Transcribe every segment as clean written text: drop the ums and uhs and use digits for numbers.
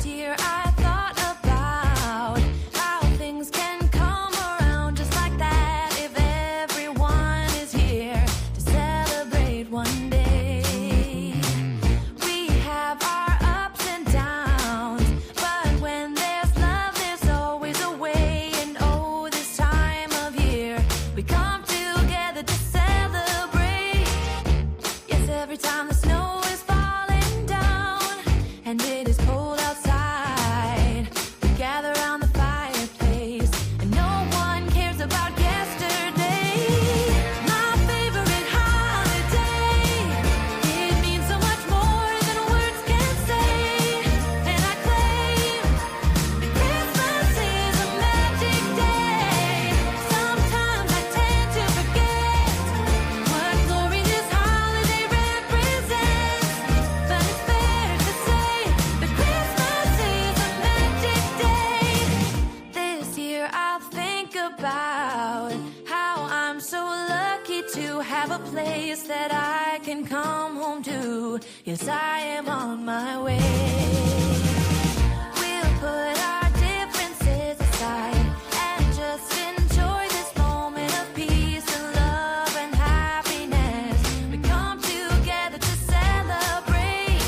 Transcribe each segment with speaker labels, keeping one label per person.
Speaker 1: This year I thought about how things can come around just like that if everyone is here to celebrate one day. We have our ups and downs, but when there's love, there's always a way. And oh, this time of year, we come together to celebrate. Yes, every time the snow is falling down and it is cold outside, we gather around the fireplace and no one cares about yesterday. My favorite holiday, it means so much more than words can say. And I claim that Christmas is a magic day. Sometimes I tend to forget what glory this holiday represents, but it's fair to say that Christmas is a magic day. This year I'll think about how I'm so lucky to have a place that I can come home to. Yes, I am on my way. We'll put our differences aside and just enjoy this moment of peace and love and happiness. We come together to celebrate.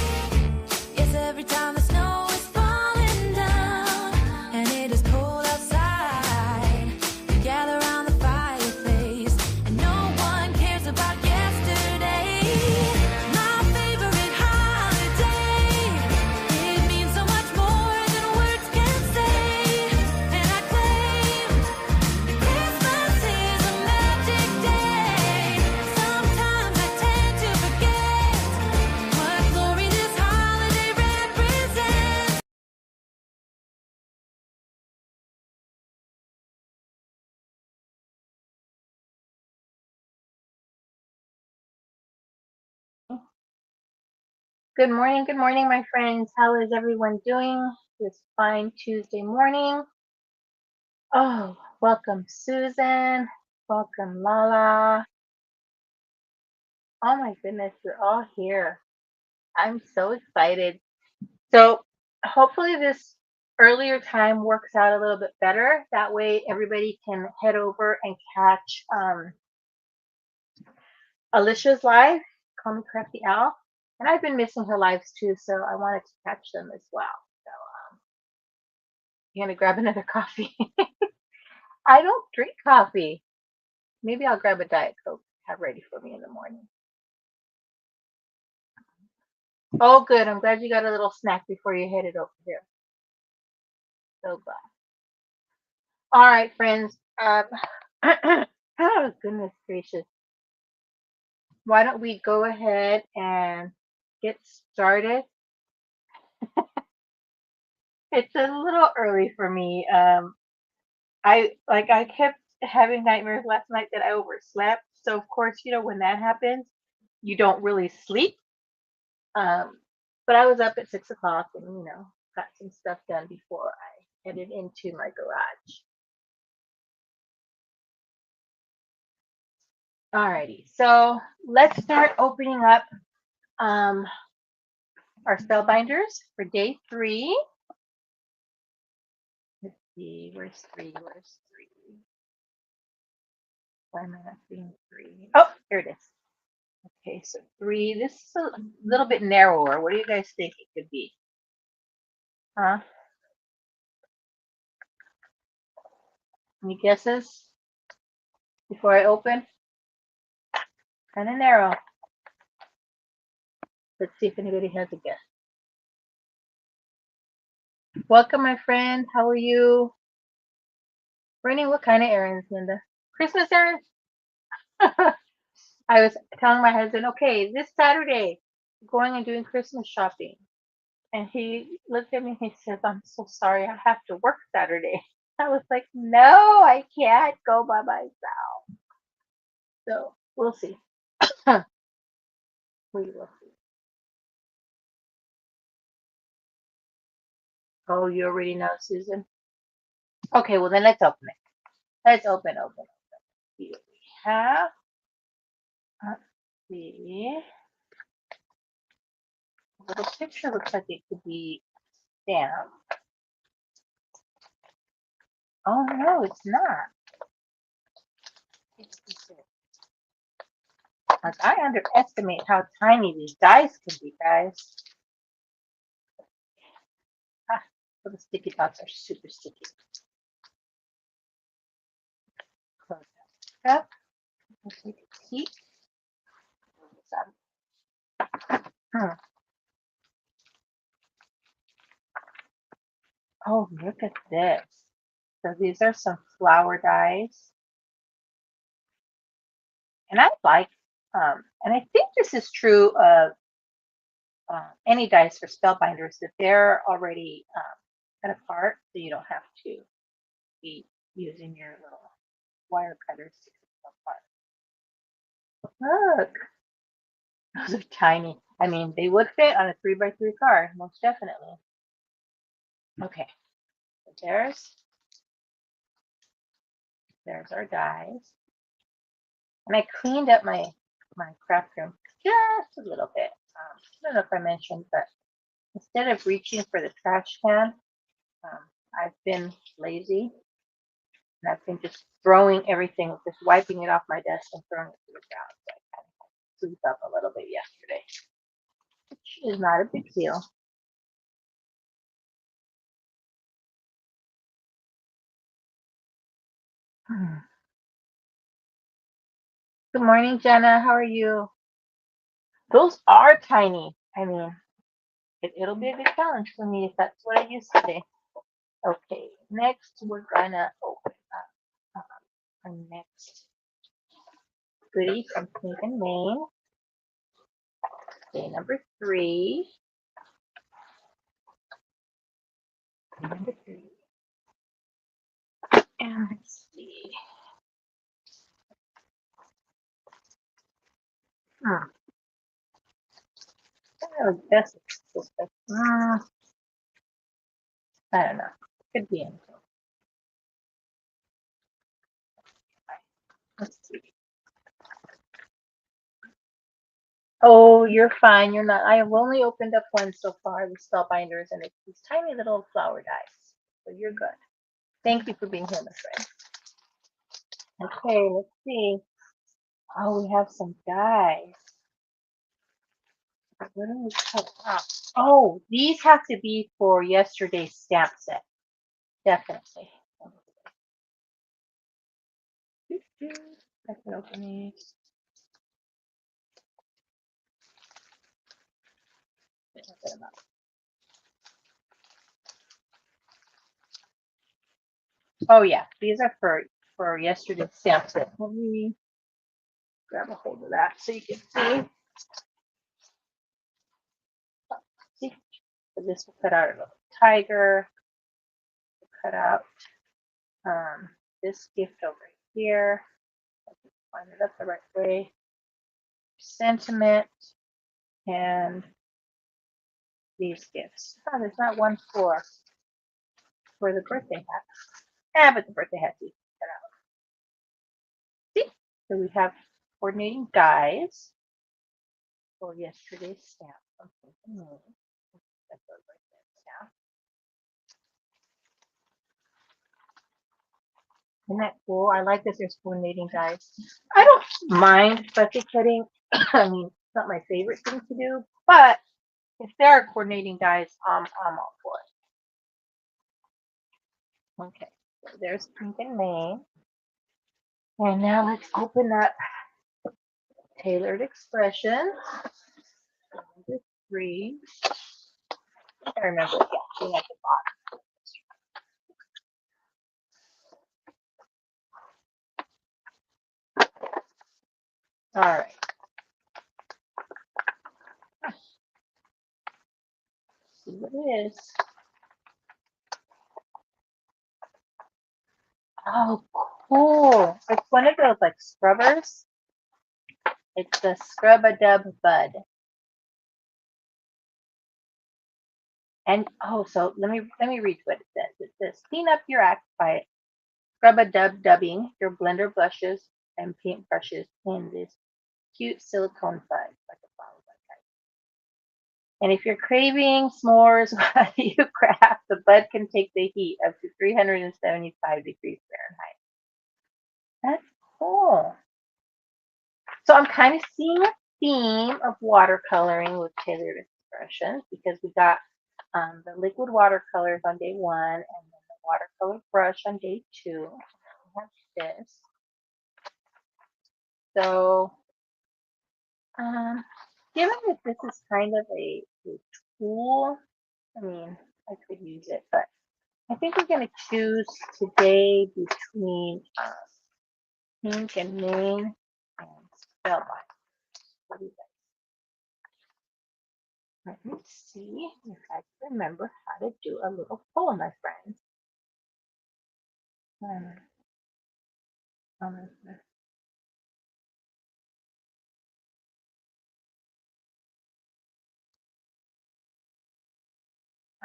Speaker 1: Yes, every time the snow is falling down and it is cold outside, we gather around the fireplace and no one cares about yesterday. My favorite holiday, it means so much more than words can say. And I claim that Christmas is a magic day. Sometimes I tend to forget what glory this holiday represents.
Speaker 2: Good morning, my friends. How is everyone doing this fine Tuesday morning? Oh, welcome, Susan. Welcome, Lala. Oh my goodness, you're all here. I'm so excited. So, hopefully, this earlier time works out a little bit better. That way, everybody can head over and catch Alicia's live. Call me Crafty Owl. And I've been missing her lives too, so I wanted to catch them as well. So, you're gonna grab another coffee. I don't drink coffee. Maybe I'll grab a Diet Coke, have ready for me in the morning. Oh, good. I'm glad you got a little snack before you headed over here. So glad. All right, friends. Oh, goodness gracious. Why don't we go ahead and get started? It's a little early for me. I kept having nightmares last night that I overslept. So of course, when that happens, you don't really sleep. But I was up at 6 o'clock and got some stuff done before I headed into my garage. Alrighty, so let's start opening up our Spellbinders for day 3. Let's see, where's 3? Where's 3? Why am I not seeing 3? Oh, here it is. Okay, so 3. This is a little bit narrower. What do you guys think it could be? Huh? Any guesses before I open? Kind of narrow. Let's see if anybody has a guess. Welcome, my friend. How are you? Running what kind of errands, Linda? Christmas errands? I was telling my husband, okay, this Saturday, going and doing Christmas shopping. And he looked at me and he says, I'm so sorry, I have to work Saturday. I was like, no, I can't go by myself. So we'll see. We will see. Oh, you already know, Susan? Okay, well then let's open it. Let's open. See what we have. Let's see. The little picture looks like it could be stamp. Oh no, it's not. Like, I underestimate how tiny these dice can be, guys. Ah, so the sticky dots are super sticky. Close that up. Let's take a peek. Hmm. Oh, look at this. So these are some flower dies. And I like, and I think this is true of any dice for Spellbinders, that they're already cut apart, so you don't have to be using your little wire cutters to cut them apart. Look, those are tiny. I mean, they would fit on a 3x3 card, most definitely. Okay, so there's our dies. And I cleaned up my craft room just a little bit. I don't know if I mentioned, but instead of reaching for the trash can, I've been lazy, and I've been just throwing everything, just wiping it off my desk and throwing it to the ground. So I kind of sleep up a little bit yesterday, which is not a big deal. Good morning, Jenna. How are you? Those are tiny. I mean, it'll be a good challenge for me if that's what I use today. Okay, next we're gonna open up our next goodie from Pink and Maine. Day number 3. Number 3. And let's see. Oh, that's I don't know. Could be anything. Let's see. Oh, you're fine. You're not. I have only opened up one so far, the Spellbinders, and it's these tiny little flower dice. So you're good. Thank you for being here, my friend. Okay, let's see. Oh, we have some dice. What do we cut out? Oh, these have to be for yesterday's stamp set. Definitely. I can open these. Oh yeah, these are for yesterday's stamp set. Let me grab a hold of that so you can see. See, so this will cut out a little tiger. We'll cut out this gift over here. Line it up the right way. Sentiment and these gifts. Oh, there's not one for the birthday hat. Yeah, but the birthday hat you cut out. See? So we have coordinating dies for yesterday's stamp. Isn't that cool? I like that there's coordinating dies. I don't mind special cutting. I mean, it's not my favorite thing to do, but if there are coordinating dies, I'm all for it. Okay, so there's Pink and Maine. And now let's open up Tailored Expression. Number 3. I remember, yeah, being at the bottom. All right. Let's see what it is. Oh, cool. It's one of those like scrubbers. It's the Scrub-a-Dub Bud. And oh, so let me read what it says. It says, clean up your act by Scrub-a-Dub dubbing your blender brushes and paint brushes in this cute silicone bud, like a flower bud. And if you're craving s'mores while you craft, the bud can take the heat up to 375 degrees Fahrenheit. That's cool. So I'm kind of seeing a theme of watercoloring with tailored expressions because we got the liquid watercolors on day one and then the watercolor brush on day two. We have this. So, given that this is kind of a tool, I mean, I could use it, but I think we're going to choose today between pink and main and spellbind. What do you think? Let me see if I can remember how to do a little poll, my friends. Um, I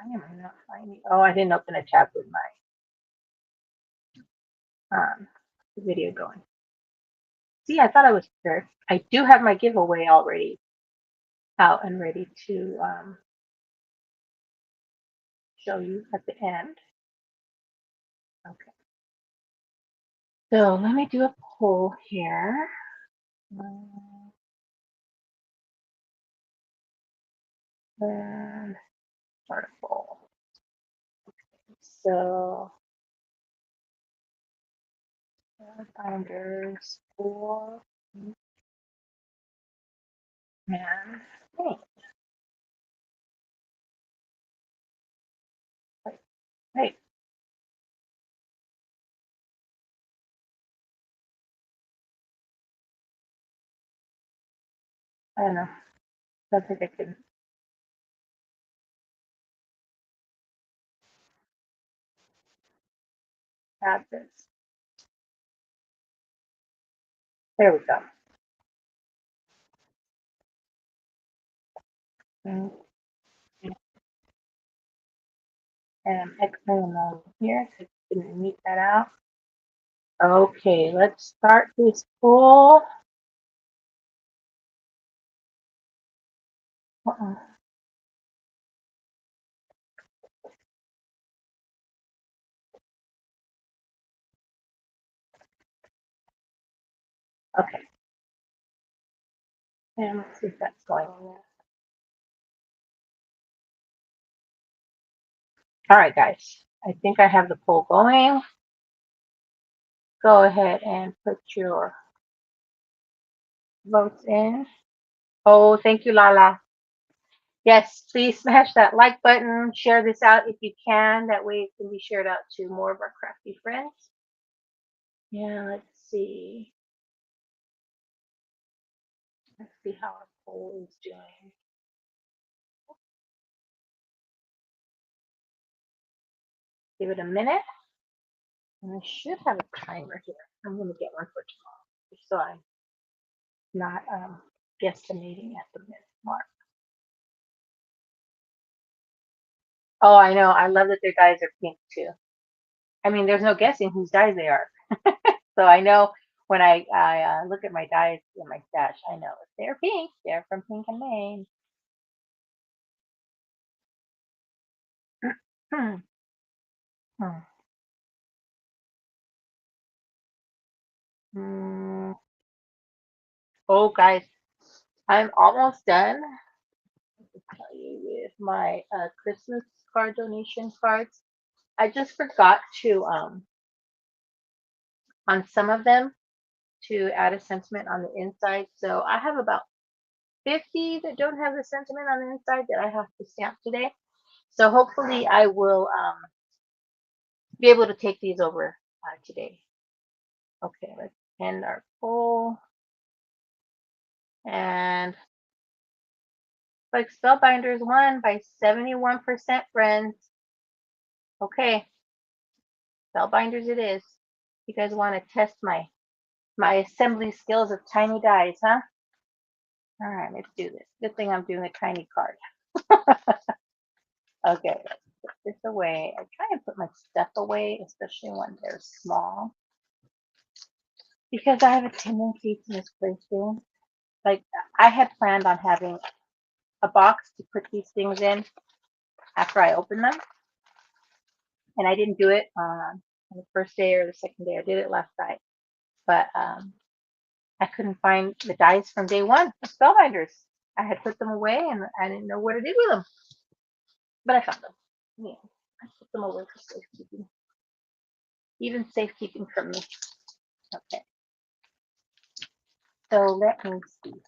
Speaker 2: am not finding. Oh, I didn't open a tab with my video going. See, I thought I was prepared. I do have my giveaway already out and ready to show you at the end. Okay. So let me do a poll here. And start a poll. So Spellbinders for and paint. Hey, I don't know. Don't think I can add this. There we go. And I'm exiting over here so you can meet that out. Okay, let's start this poll. Uh-uh. Okay, and let's see if that's going in there. All right, guys, I think I have the poll going. Go ahead and put your votes in. Oh, thank you, Lala. Yes, please smash that like button. Share this out if you can. That way it can be shared out to more of our crafty friends. Yeah, let's see. Let's see how our poll is doing. Give it a minute. And I should have a timer here. I'm going to get one for tomorrow, just so I'm not guesstimating at the minute mark. Oh, I know. I love that their dyes are pink too. I mean, there's no guessing whose dyes they are. So I know when I look at my dyes in my stash, I know if they're pink, they're from Pink and Maine. Hmm. Hmm. Hmm. Oh, guys, I'm almost done. I'll tell you with my Christmas card donation cards. I just forgot to on some of them to add a sentiment on the inside. So I have about 50 that don't have the sentiment on the inside that I have to stamp today. So hopefully I will be able to take these over today. Okay, let's end our poll. And like Spellbinders won by 71%, friends. Okay, Spellbinders it is. You guys want to test my assembly skills of tiny dies, huh? All right, let's do this. Good thing I'm doing a tiny card. Okay, let's put this away. I try and put my stuff away, especially when they're small, because I have a tendency to misplace things. Like I had planned on having a box to put these things in after I open them. And I didn't do it on the first day or the second day. I did it last night. But I couldn't find the dies from day one of Spellbinders. I had put them away and I didn't know what to do with them. But I found them. Yeah, I put them away for safekeeping. Even safekeeping from me. Okay. So let me see.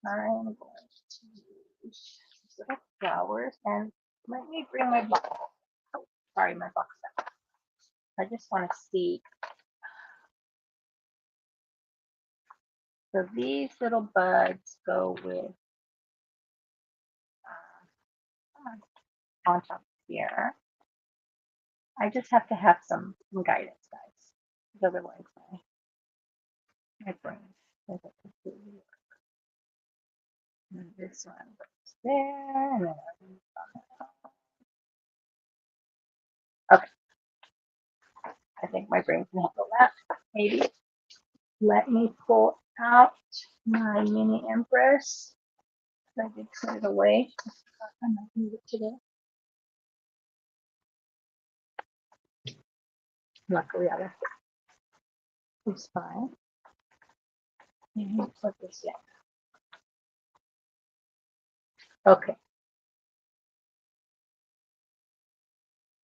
Speaker 2: I'm going to use little flowers and let me bring my box. Oh, sorry, my box. I just want to see. So these little buds go with on top here. I just have to have some guidance, guys, because otherwise my brain doesn't completely work. And this one goes there. And then okay, I think my brain can handle that. Maybe. Let me pull out my mini Empress. I did put it away. I might need it today. Luckily, I left it. It's fine. Let me put this in. Okay.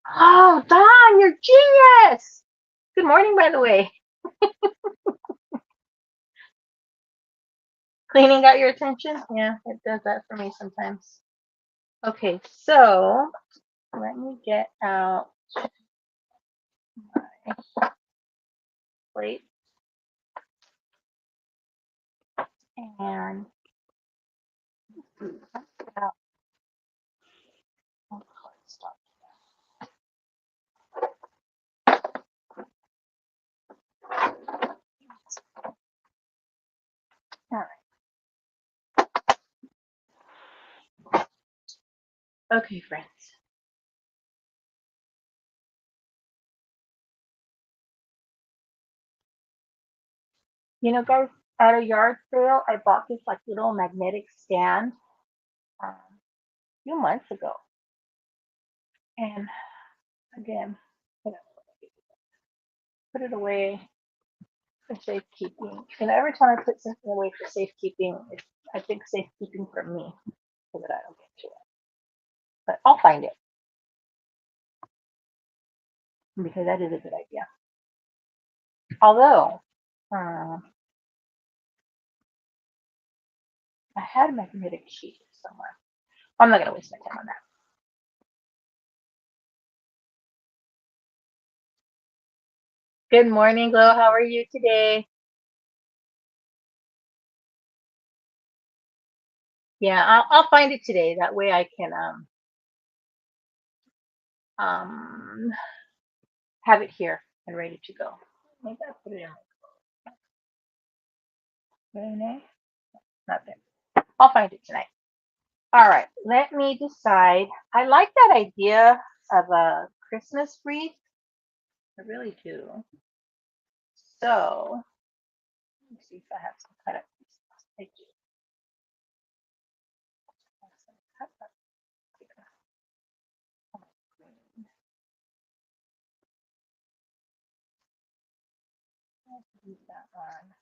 Speaker 2: Oh, Don, you're genius! Good morning, by the way. Cleaning got your attention? Yeah, it does that for me sometimes. Okay, so let me get out my plate and get out my cardstock. All right. Okay, friends. You know, guys, at a yard sale, I bought this like little magnetic stand a few months ago. And again, you know, put it away for safekeeping. And every time I put something away for safekeeping, it's, I think safekeeping for me so that I don't get to it. But I'll find it because that is a good idea. Although, I had a magnetic sheet somewhere. I'm not going to waste my time on that. Good morning, Glow. How are you today? Yeah, I'll find it today. That way I can have it here and ready to go. Maybe I put it in my not there. I'll find it tonight. All right, let me decide. I like that idea of a Christmas wreath. I really do. So let me see if I have some cut up pieces. I do. I have some cut up here. Green. Let's use that one.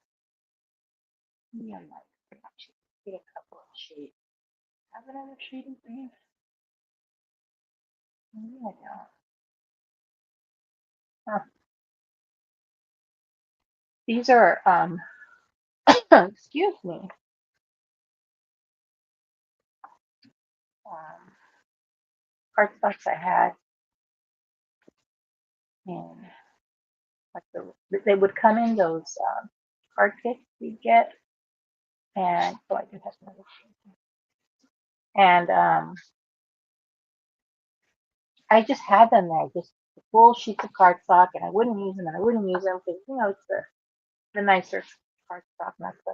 Speaker 2: Maybe I might get a couple of shades. Have another shade of green? Maybe I don't. Huh. These are excuse me. Cardstocks I had, and like they would come in those card kits we get, and so I do have another shade. And I just had them there, just full sheets of cardstock, and I wouldn't use them, and I wouldn't use them because you know it's the nicer cardstock, not the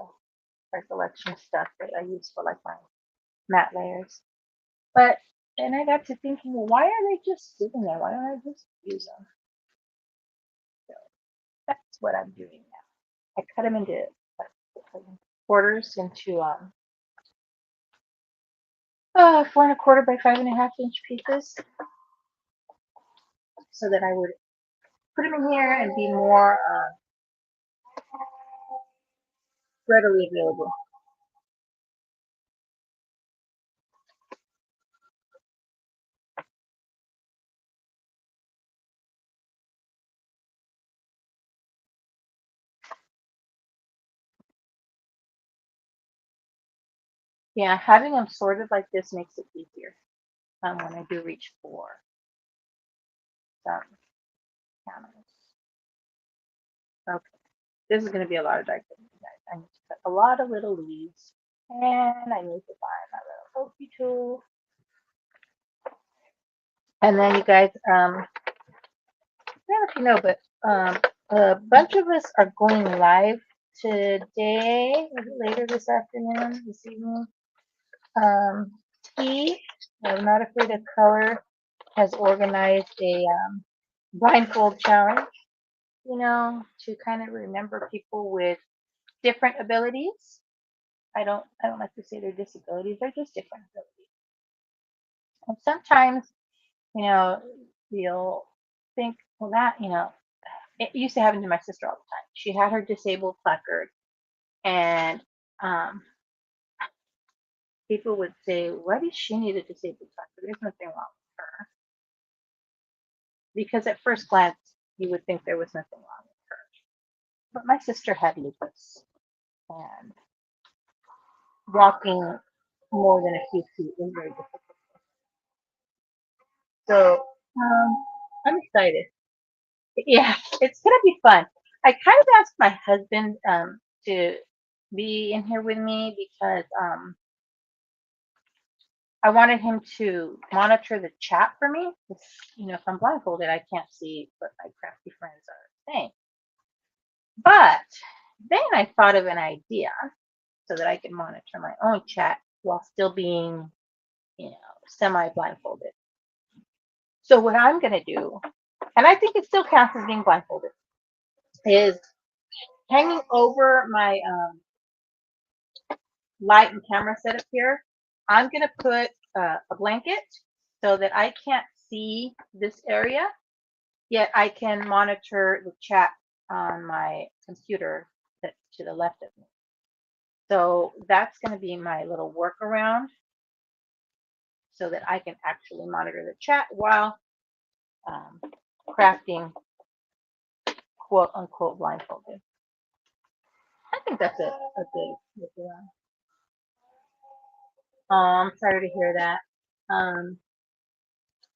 Speaker 2: our selection stuff that I use for like my matte layers. But and I got to thinking, well, why are they just sitting there? Why don't I just use them? So that's what I'm doing now. I cut them into quarters into 4 1/4 by 5.5 inch pieces, so that I would put them in here and be more readily available. Yeah, having them sorted like this makes it easier when I do reach for some counters. Okay, this is going to be a lot of diagrams, guys. I need to cut a lot of little leaves, and I need to find my little pokey tool. And then you guys, I don't know if you know, but a bunch of us are going live today, later this afternoon, this evening. T, I'm Not Afraid of Color, has organized a blindfold challenge, to kind of remember people with different abilities. I don't like to say they're disabilities, they're just different abilities. And sometimes, you know, you'll think, well, it used to happen to my sister all the time. She had her disabled placard, and um, people would say, why does she need a disabled placard? There's nothing wrong with her. Because at first glance, you would think there was nothing wrong with her. But my sister had lupus, and walking more than a few feet is very difficult. So I'm excited. Yeah, it's gonna be fun. I kind of asked my husband to be in here with me because I wanted him to monitor the chat for me. 'Cause, if I'm blindfolded, I can't see what my crafty friends are saying. But then I thought of an idea so that I could monitor my own chat while still being, semi blindfolded. So what I'm gonna do, and I think it still counts as being blindfolded, is hanging over my light and camera setup here. I'm gonna put a blanket so that I can't see this area, yet I can monitor the chat on my computer that's to the left of me. So that's going to be my little workaround so that I can actually monitor the chat while crafting quote unquote blindfolded. I think that's a good workaround. I'm sorry to hear that.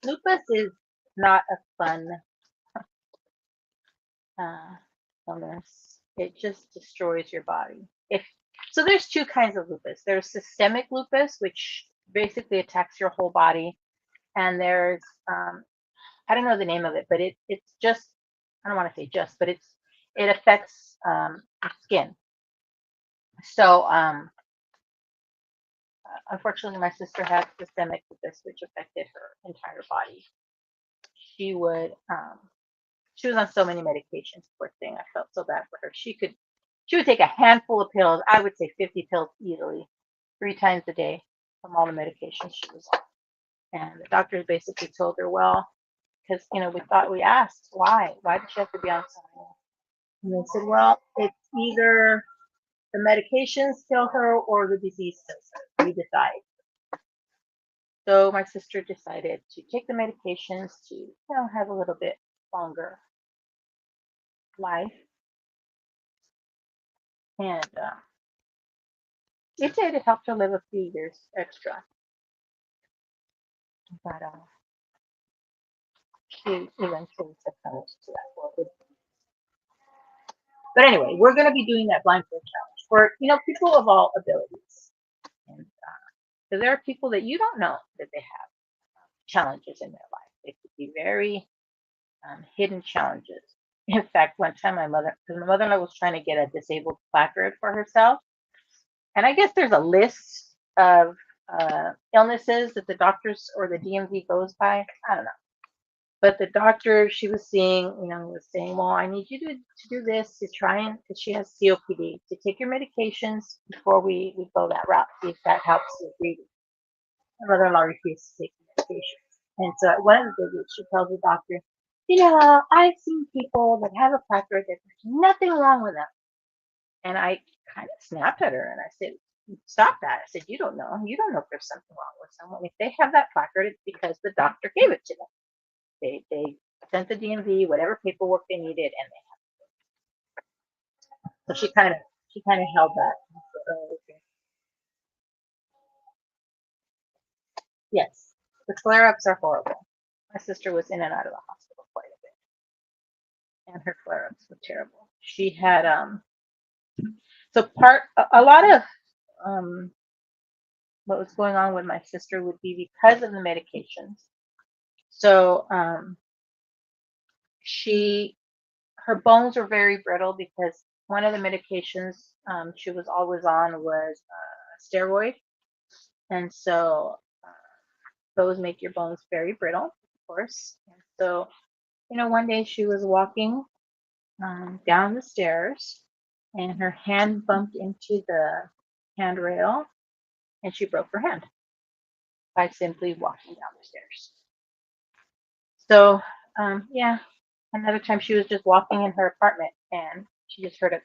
Speaker 2: Lupus is not a fun illness. It just destroys your body. So there's two kinds of lupus. There's systemic lupus, which basically attacks your whole body, and there's I don't know the name of it, but it's just, I don't want to say just, but it affects your skin. So unfortunately, my sister had systemic lupus, which affected her entire body. She would she was on so many medications. Poor thing, I felt so bad for her. She would take a handful of pills. I would say 50 pills easily, 3 times a day from all the medications she was on. And the doctors basically told her, well, because we asked why did she have to be on something? And they said, well, it's either the medications kill her or the disease kills her. We decide. So my sister decided to take the medications to have a little bit longer life, and it did. It helped her live a few years extra. But she eventually succumbed to that horrible. But anyway, we're going to be doing that blindfold challenge for people of all abilities, and because there are people that you don't know that they have challenges in their life. They could be very hidden challenges. In fact, one time because my mother-in-law was trying to get a disabled placard for herself, and I guess there's a list of illnesses that the doctors or the DMV goes by. I don't know. But the doctor she was seeing, was saying, well, I need you to do this, to try and, because she has COPD, to take your medications before we go that route, see if that helps with breathing. My mother-in-law refused to take the medication. And so at one of the visits, she tells the doctor, you know, I've seen people that have a placard that there's nothing wrong with them. And I kind of snapped at her and I said, stop that. I said, you don't know. You don't know if there's something wrong with someone. If they have that placard, it's because the doctor gave it to them. They sent the DMV, whatever paperwork they needed, and so she kind of held that. Said, oh, okay. Yes, the flare-ups are horrible. My sister was in and out of the hospital quite a bit, and her flare-ups were terrible. She had so a lot of um what was going on with my sister would be because of the medications. So she her bones were very brittle because one of the medications she was always on was steroid, and so those make your bones very brittle, of course. And so, one day she was walking down the stairs, and her hand bumped into the handrail, and she broke her hand by simply walking down the stairs. So, yeah, another time she was just walking in her apartment, and she just heard a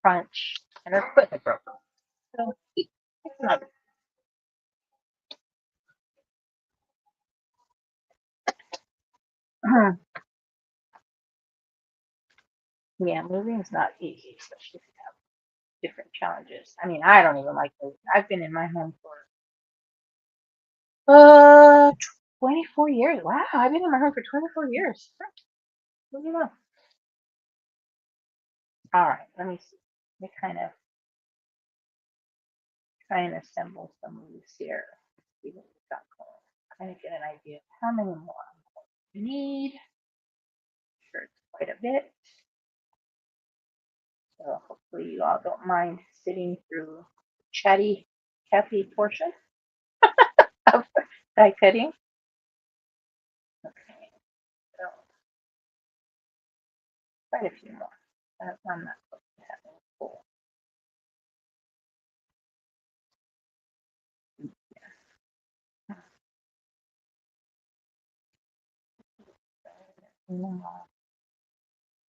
Speaker 2: crunch, and her foot had broken. So, it's not. Yeah, moving is not easy, especially if you have different challenges. I mean, I don't even like moving. I've been in my home for uh 24 years. Wow, I've been in my home for 24 years. Look at that. All right, let me see. Let me kind of try and assemble some of these here. See what we've got going. Kind of get an idea of how many more we need. Sure, it's quite a bit. So hopefully you all don't mind sitting through chatty Kathy portion of die cutting. Okay, so quite a few more. I'm not supposed to have any full.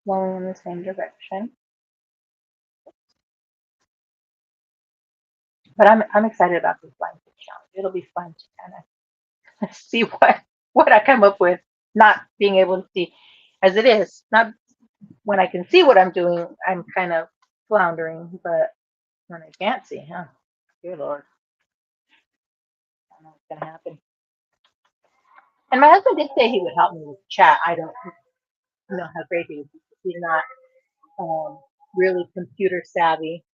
Speaker 2: Going in the same direction. But I'm excited about this blind pig challenge. It'll be fun to kind of see what I come up with, not being able to see as it is. Not when I can see what I'm doing, I'm kind of floundering, but when I can't see, huh? Dear Lord, I don't know what's gonna happen. And my husband did say he would help me with chat. I don't know how great he is. He's not really computer savvy.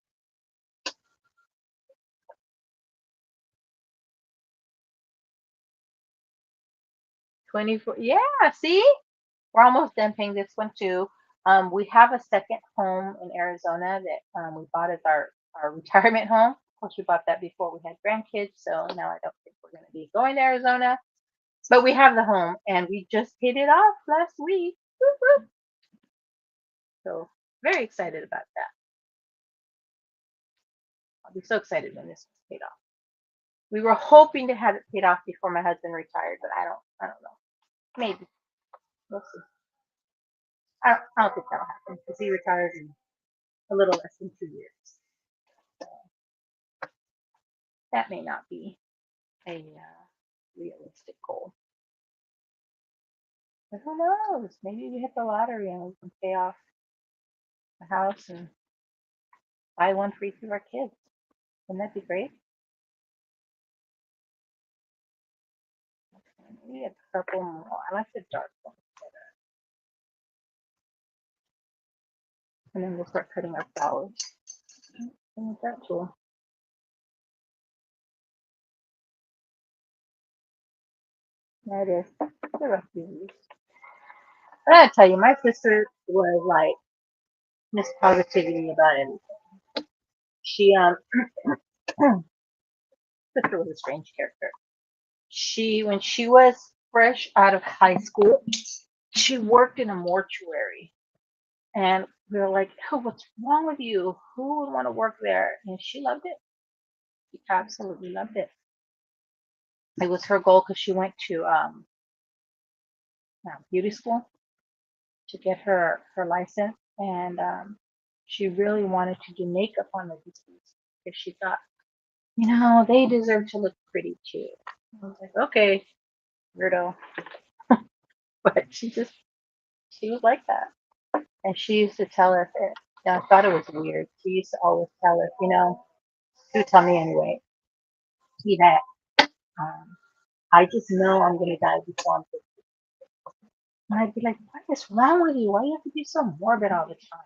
Speaker 2: 24. Yeah, see? We're almost done paying this one too. We have a second home in Arizona that we bought as our retirement home. Of course, we bought that before we had grandkids, so now I don't think we're going to be going to Arizona. But we have the home, and we just paid it off last week. Woo-hoo. So very excited about that. I'll be so excited when this is paid off. We were hoping to have it paid off before my husband retired, but I don't know. Maybe we'll see. I don't think that'll happen because he retires in a little less than 2 years. That may not be a realistic goal. But who knows? Maybe we hit the lottery and we can pay off the house and buy one for each of our kids. Wouldn't that be great? Maybe a couple more. I like the dark one better. And then we'll start cutting our flowers. Isn't that cool? There it is. The rest of these. I gotta tell you, my sister was like Miss Positivity about everything. She sister was a strange character. When she was fresh out of high school, she worked in a mortuary. And we were like, oh, what's wrong with you? Who would want to work there? And she loved it. She absolutely loved it. It was her goal because she went to beauty school to get her license, and she really wanted to do makeup on the deceased because she thought, they deserve to look pretty too. I was like, okay, weirdo, but she was like that, and she used to tell us it. I thought it was weird. She used to always tell us, she would tell me anyway, see that um, I just know I'm gonna die before I'm 50. And I'd be like, what is wrong with you? Why do you have to be so morbid all the time?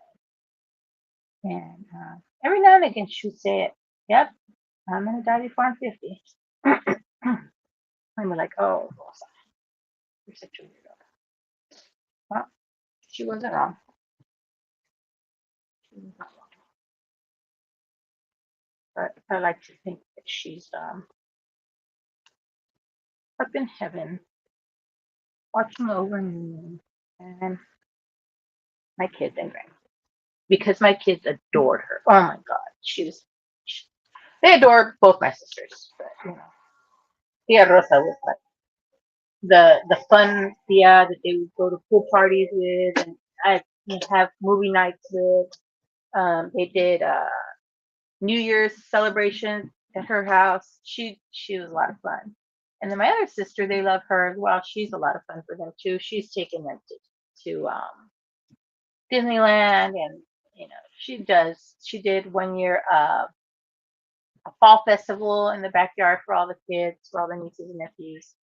Speaker 2: And every now and again, she'd say it. Yep, I'm gonna die before I'm 50. I'm like, oh, Rosa, you're such a weirdo. Well, she wasn't wrong. She wasn't wrong. But I like to think that she's up in heaven, watching over me and my kids and grandkids. Because my kids adored her. Oh my God, they adored both my sisters. But Tia Rosa was like the fun Tia that they would go to pool parties with, and I have movie nights with. They did New Year's celebrations at her house. She was a lot of fun. And then my other sister, they love her as well. She's a lot of fun for them too. She's taken them to Disneyland, and she did one year a fall festival in the backyard for all the kids, for all the nieces and nephews.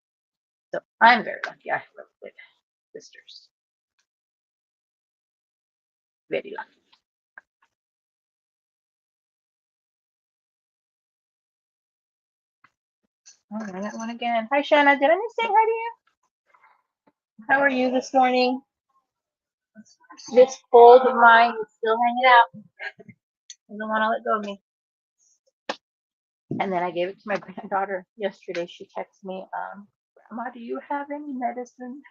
Speaker 2: So I'm very lucky. I have really good sisters. Very lucky. Oh, I got one again. Hi, Shanna. Did I miss saying hi to you? How are you this morning? This cold of mine is still hanging out. Doesn't want to let go of me. And then I gave it to my granddaughter yesterday. She texted me, Grandma, do you have any medicine?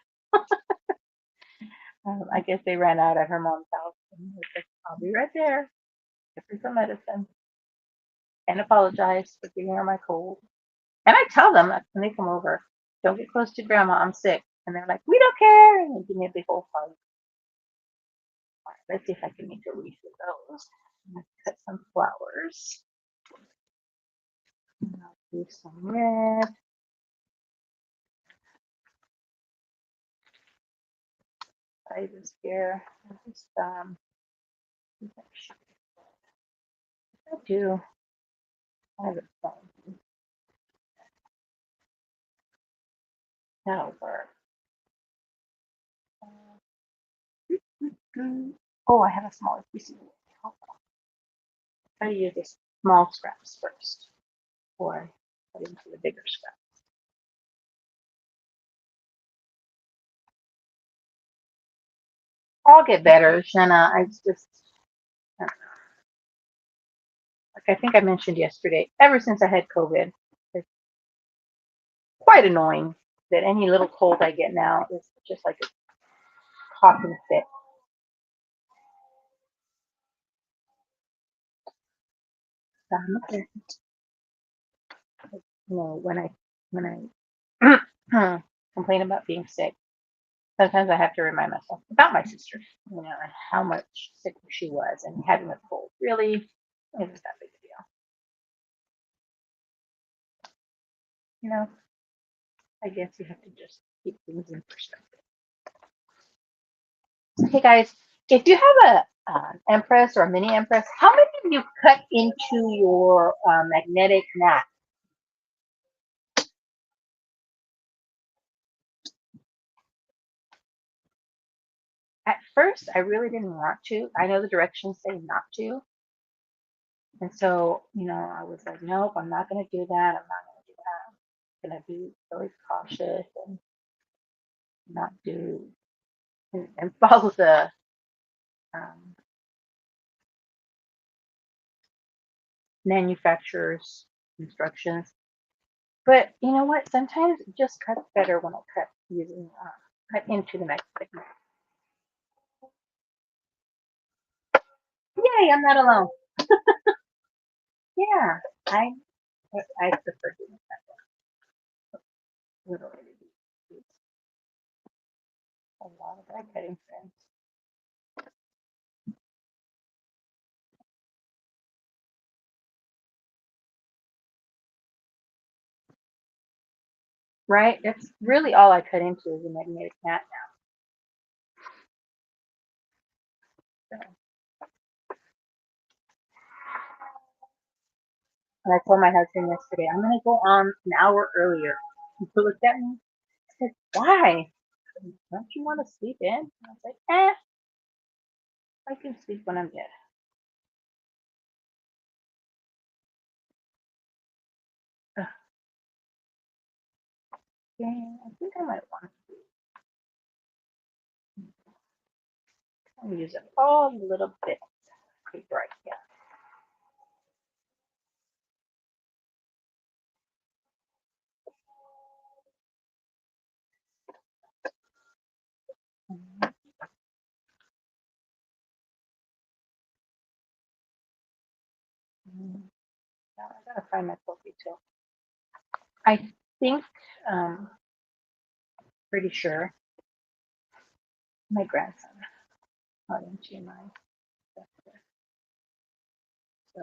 Speaker 2: I guess they ran out at her mom's house. And I was like, I'll be right there. Give her some medicine. And apologize for giving her my cold. And I tell them when they come over, don't get close to Grandma. I'm sick. And they're like, we don't care. And they give me a big old hug. All right, let's see if I can make a wreath of those. I'm going to cut some flowers. And I'll do some red. I just here. I do. I have a phone. That'll work. Oh, I have a smaller piece of wood. Try to use the small scraps first, or put into the bigger scraps. I'll get better, Shanna. I don't know. Like I think I mentioned yesterday, ever since I had COVID, it's quite annoying that any little cold I get now is just like a coughing fit. Okay. When I complain about being sick, sometimes I have to remind myself about my sister, and how much sicker she was, and having a cold really isn't that big a deal. I guess you have to just keep things in perspective. Hey guys, if you have an Empress or a mini Empress, how many of you cut into your magnetic mat? At first, I really didn't want to. I know the directions say not to. And so, I was like, nope, I'm not going to do that. I'm not going to do that. I'm going to be really cautious and not do and follow the um, manufacturer's instructions. But you know what? Sometimes it just cuts better when I cut into the magnetic mat. Yay, I'm not alone. Yeah, I prefer doing that. Little itty bitty. A lot of die cutting friends. Right? It's really all I cut into is a magnetic mat now. So, and I told my husband yesterday, I'm gonna go on an hour earlier. He looked at me. I said, why? Don't you want to sleep in? And I was like, I can sleep when I'm dead. Ugh. Yeah, I think I might want to use it all a little bit paper I can. Now I gotta find my coffee too. I think, pretty sure my grandson got into my sector. So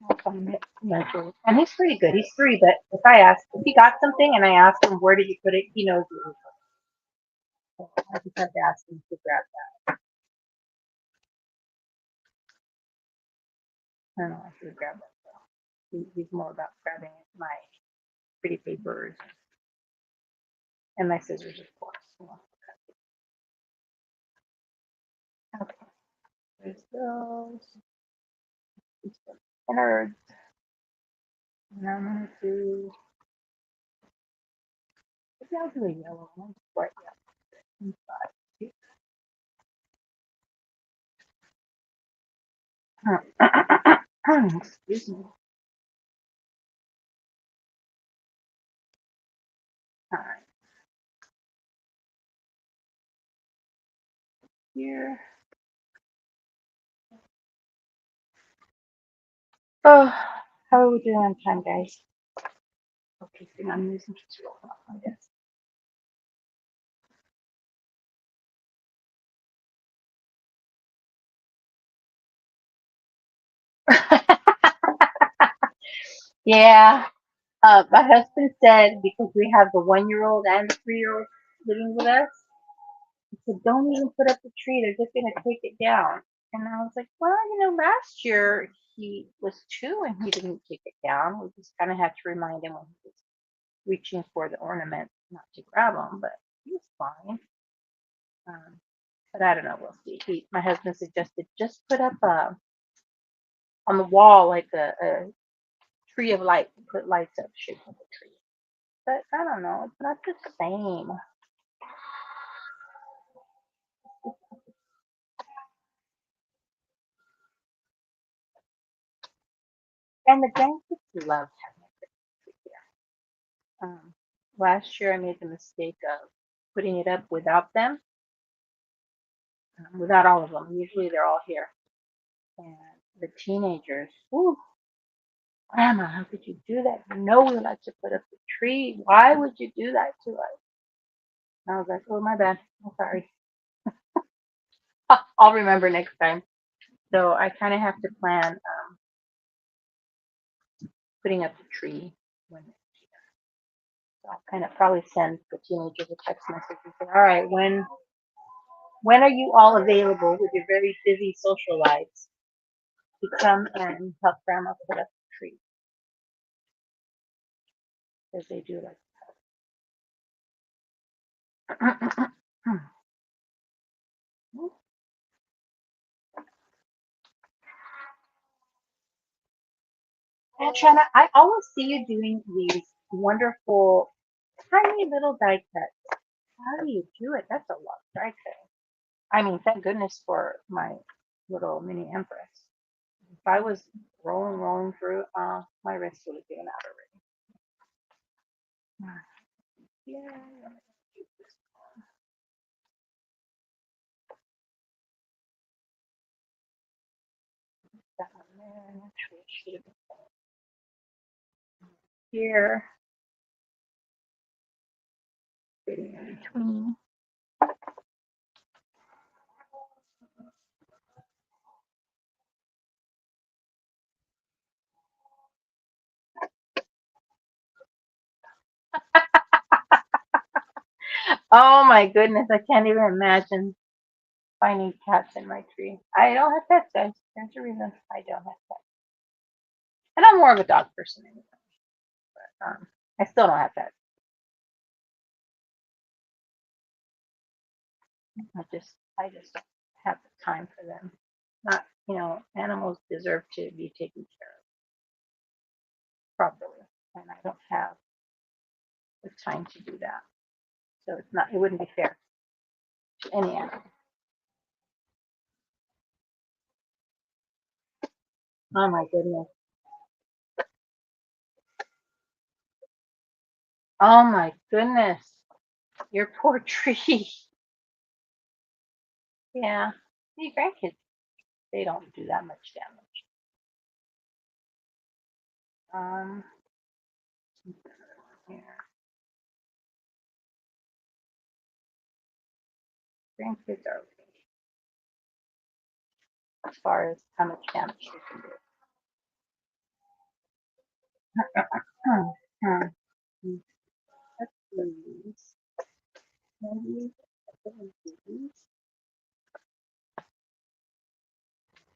Speaker 2: I'll find it eventually. And he's pretty good. He's 3, but if he got something and I asked him where did you put it, he knows where he put it. So I just have to ask him to grab that. I don't know, I should grab that. He's more about grabbing my pretty papers and my scissors, of course. Okay, there's those. Innards. And I'm gonna do, maybe I'll do a yellow one. Bright yellow. Inside. Excuse me. All right. Here. Oh, how are we doing on time, guys? Okay, so I'm using just roll off, I guess. Yeah. My husband said because we have the 1-year-old and the 3-year-old living with us, he said, don't even put up the tree. They're just going to take it down. And I was like, well, last year he was 2 and he didn't take it down. We just kind of had to remind him when he was reaching for the ornament not to grab them, but he was fine. But I don't know. We'll see. My husband suggested just put up on the wall like a tree of light. Put lights up, shape of the tree. But I don't know. It's not the same. And the grandkids love having a Christmas tree here. Last year I made the mistake of putting it up without them, without all of them. Usually they're all here. And the teenagers, ooh, Grandma, how could you do that? You know we like to put up the tree. Why would you do that to us? And I was like, oh, my bad. I'm sorry. I'll remember next time. So I kind of have to plan putting up the tree when so I'll kind of probably send the teenagers a text message and say, all right, when are you all available with your very busy social lives to come and help Grandma put up the tree? Because they do like that. And Shanna, I always see you doing these wonderful, tiny little die cuts. How do you do it? That's a lot of die cutting. I mean, thank goodness for my little mini Empress. If I was rolling through, my wrist would have given out already. Yeah. That one Actually, it should have been here. Fitting in between. Oh my goodness, I can't even imagine finding cats in my tree. I don't have pets, guys. There's a reason I don't have pets. And I'm more of a dog person anyway. But I still don't have pets. I just don't have the time for them. Not, animals deserve to be taken care of properly, and I don't have the time to do that. So it wouldn't be fair to any animal. Oh my goodness. Oh my goodness. Your poor tree. Yeah. The grandkids, they don't do that much damage. Um, here. Grandkids are okay as far as how much damage they can do. Hmm, hmm, hmm. Let's see. Maybe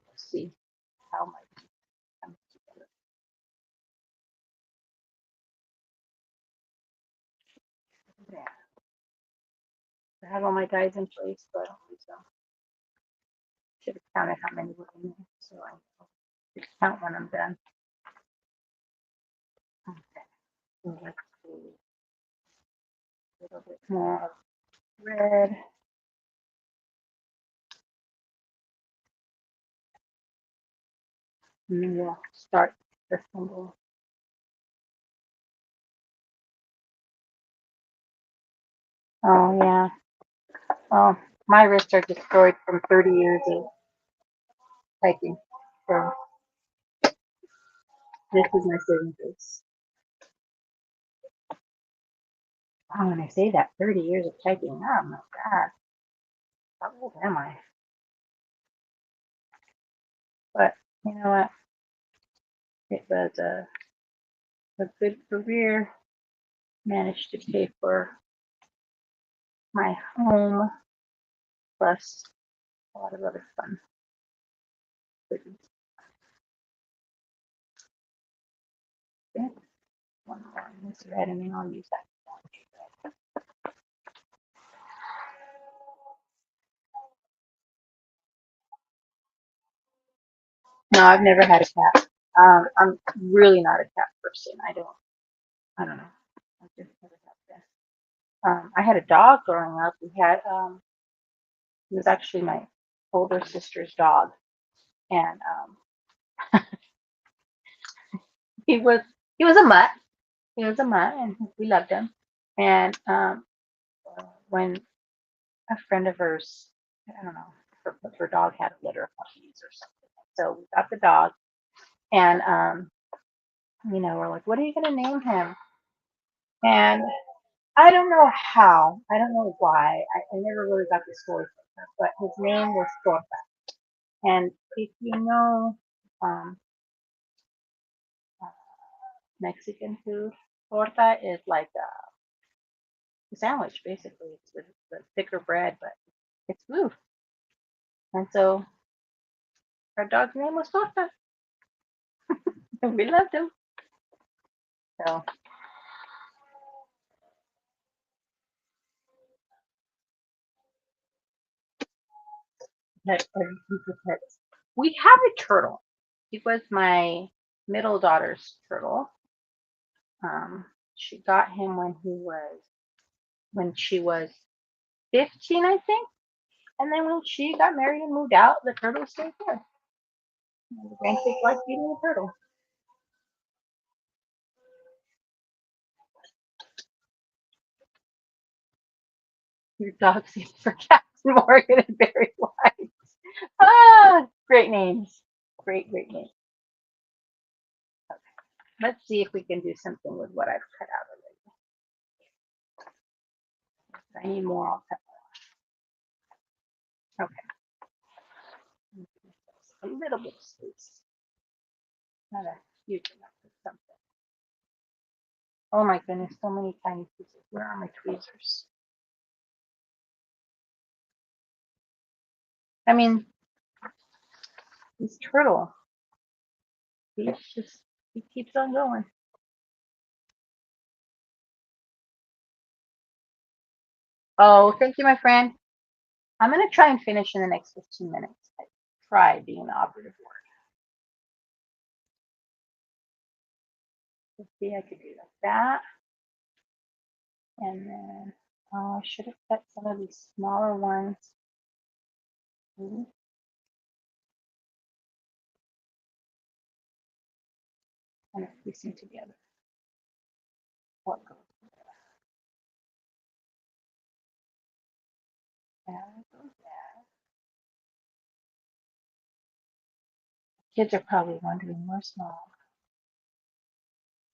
Speaker 2: let's see how my comes together. Yeah. I have all my dies in place, but I don't think so. Should have counted how many were in there, so I will count when I'm done. Okay. So let's see. A little bit more red. And then we'll start the symbol. Oh yeah. Oh, my wrists are destroyed from 30 years of typing. So this is my signatures. Oh, when I say that, 30 years of typing. Oh my God. How old am I? But you know what? It was a good career. Managed to pay for my home plus a lot of other fun things. Okay. One more in this red, and then I'll use that. No, I've never had a cat. I'm really not a cat person. I don't know. I just never had this. I had a dog growing up. He was actually my older sister's dog, and he was he was a mutt. He was a mutt, and we loved him. And when a friend of hers, I don't know, her dog had a litter of puppies or something. So we got the dog, and we're like, what are you gonna name him? And I don't know how, I don't know why. I never really got the story from her, but his name was Torta. And if you know uh, Mexican food, torta is like a sandwich, basically. It's the thicker bread, but it's smooth. And so our dog's name was Torta, and we loved him. So pet, pets. We have a turtle. He was my middle daughter's turtle. She got him when she was 15, I think. And then when she got married and moved out, the turtle stayed there. And the grandkids like eating the turtle. Your dog seems for cats, Morgan and Barry White. Ah, great names. Great names. Let's see if we can do something with what I've cut out already. I need more. I'll cut more. Okay. A little bit of space. Not a huge enough for something. Oh my goodness, so many tiny pieces. Where are my tweezers? I mean, this turtle, he keeps on going. Oh, thank you, my friend. I'm gonna try and finish in the next 15 minutes. I try being the operative word. Let's see, I could do like that. And then I should have cut some of these smaller ones. Kind of piecing together what goes there. That goes there. Kids are probably wondering where's mom.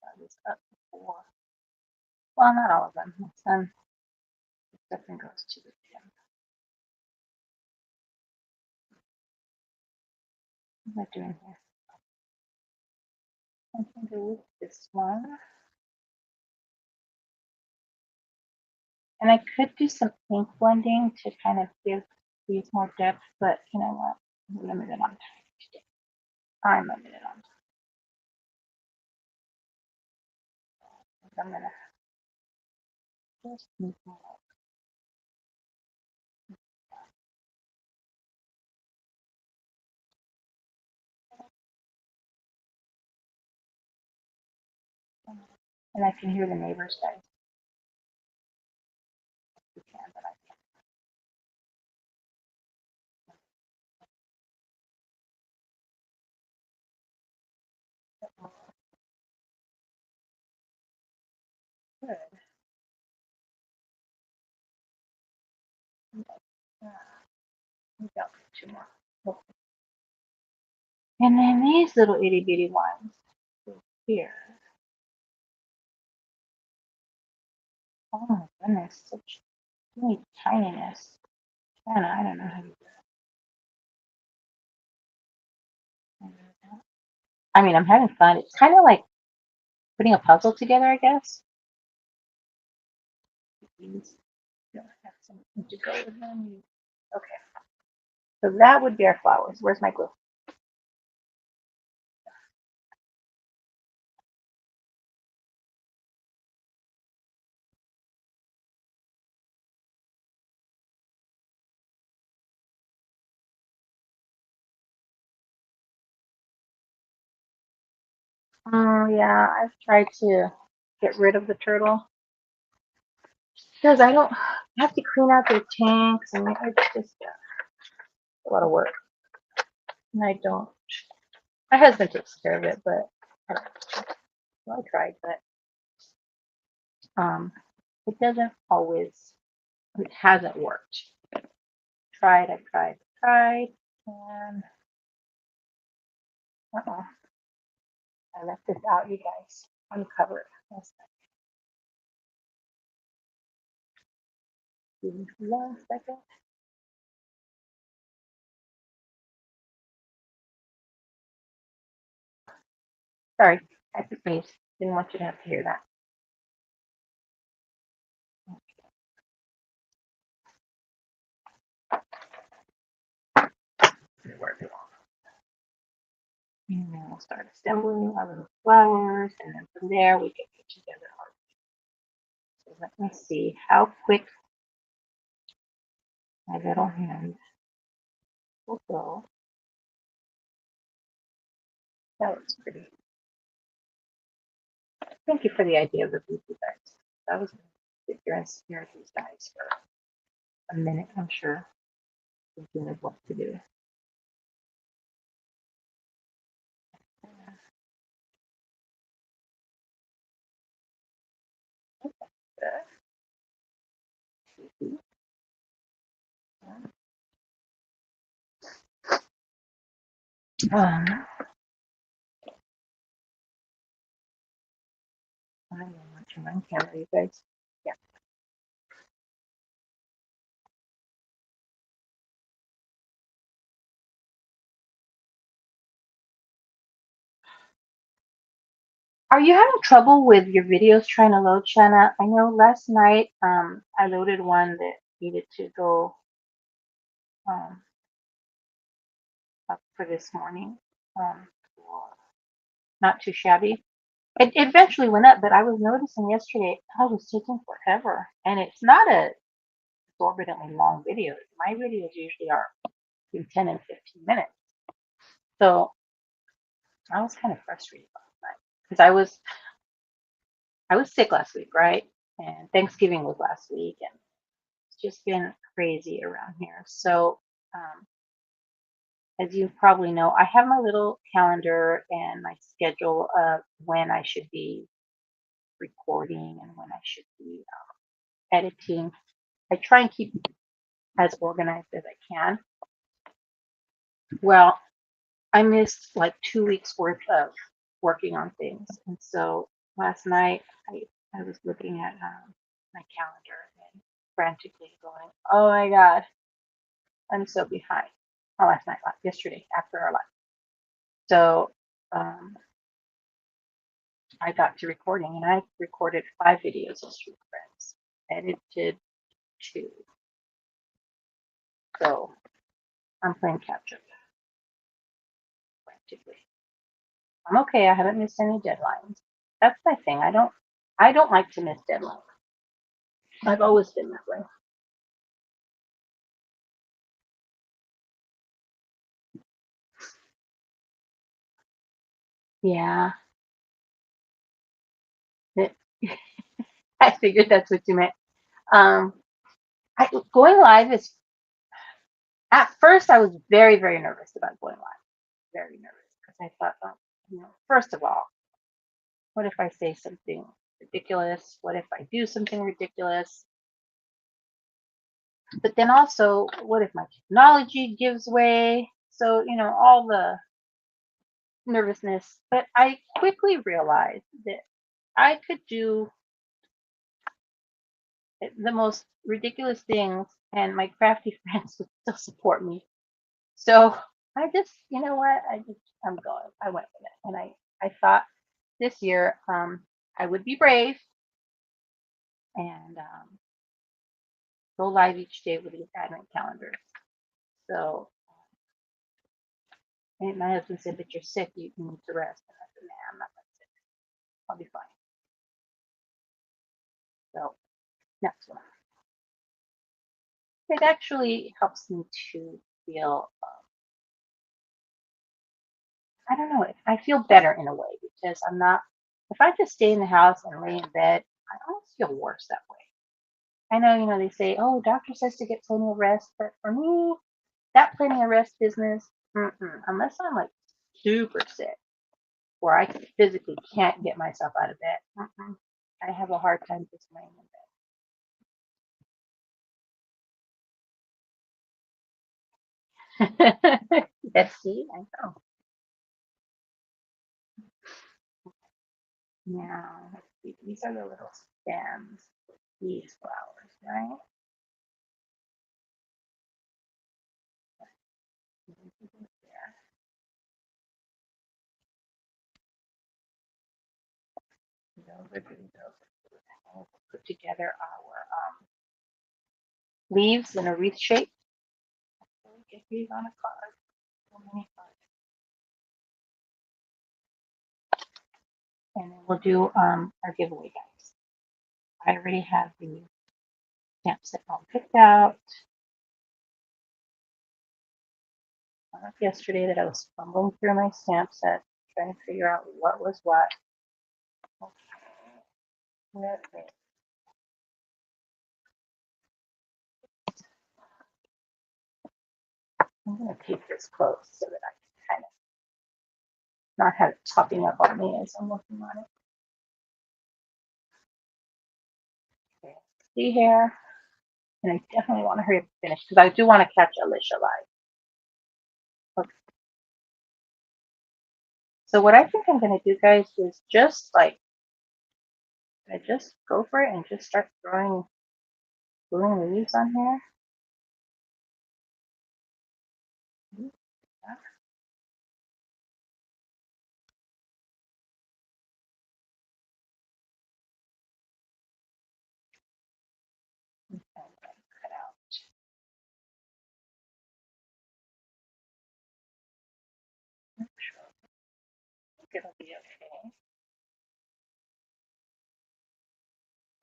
Speaker 2: I was up before. Well, not all of them. My son gets up and goes to the gym. What am I doing here? I can go with this one. And I could do some ink blending to kind of give these more depth, but you know what? I'm limited on time today. I'm limited on time. I'm gonna just move that up. And I can hear the neighbors, guys. You can, but I can't. Good. We got two more. Oh. And then these little itty bitty ones here. Oh my goodness, such really tininess. And I don't know how to do it. I mean, I'm having fun. It's kind of like putting a puzzle together, I guess. These don't have something to go with them. Okay, so that would be our flowers. Where's my glue? Oh yeah, I've tried to get rid of the turtle because I don't have to clean out their tanks, and it's just a lot of work. And I don't. My husband takes care of it, but I don't. Well, I tried, but it doesn't always. It hasn't worked. Tried, and uh-oh, I left this out, you guys. Uncover it. Give me 1 second. Sorry, I had to sneeze. Didn't want you to have to hear that. Where do And then we'll start assembling our little flowers, and then from there we can put together our. So let me see how quick my little hand will go. That looks pretty. Thank you for the idea of the blue guys. That was sit here and stare at these guys for a minute, I'm sure, thinking of what to do. Um, I don't want to run camera, you guys. Yeah. Are you having trouble with your videos trying to load, Shanna? I know last night I loaded one that needed to go um, up for this morning. Um, not too shabby. It eventually went up, but I was noticing yesterday I was taking forever, and it's not a exorbitantly long video. My videos usually are between 10 and 15 minutes. So I was kind of frustrated last night because I was sick last week, right? And Thanksgiving was last week, and it's just been crazy around here. So um, as you probably know, I have my little calendar and my schedule of when I should be recording and when I should be editing. I try and keep as organized as I can. Well, I missed like 2 weeks worth of working on things. And so last night I was looking at my calendar and frantically going, oh my God, I'm so behind. Oh, last night, yesterday after our live. So um, I got to recording and I recorded 5 videos with Street Friends, edited 2. So I'm playing catch up frantically. I'm okay. I haven't missed any deadlines. That's my thing. I don't like to miss deadlines. I've always been that way. Yeah. It, I figured that's what you meant. Um, going live is at first I was very, very nervous about going live. Very nervous because I thought, oh, first of all, what if I say something ridiculous? What if I do something ridiculous? But then also, what if my technology gives way? So, all the nervousness. But I quickly realized that I could do the most ridiculous things and my crafty friends would still support me. So I just, you know what? I'm going. I went with it. And I thought this year I would be brave and go live each day with these advent calendars. So and my husband said, but you're sick. You need to rest. And I said, nah, I'm not that sick. I'll be fine. So that's what it actually helps me to feel, I don't know, I feel better in a way because I'm not, if I just stay in the house and lay in bed, I almost feel worse that way. I know, they say, oh, doctor says to get plenty of rest, but for me, that plenty of rest business, unless I'm like super sick where I physically can't get myself out of bed, I have a hard time just laying in bed. Yes, see, I know. Now, let's see, these are the little stems, these flowers, right? There. Those are good. Those are good. We'll put together our leaves in a wreath shape. So we get these on a card. So many cards. And then we'll do our giveaway, guys. I already have the stamp set all picked out. Yesterday that I was fumbling through my stamp set, trying to figure out what was what. Okay. Where is I'm going to keep this close so that I can kind of not have it popping up on me as I'm working on it. Okay. See here. And I definitely want to hurry up and finish because I do want to catch Alicia live. Okay. So what I think I'm going to do, guys, is just like I just go for it and just start gluing leaves on here. And cut out. I think it'll be okay,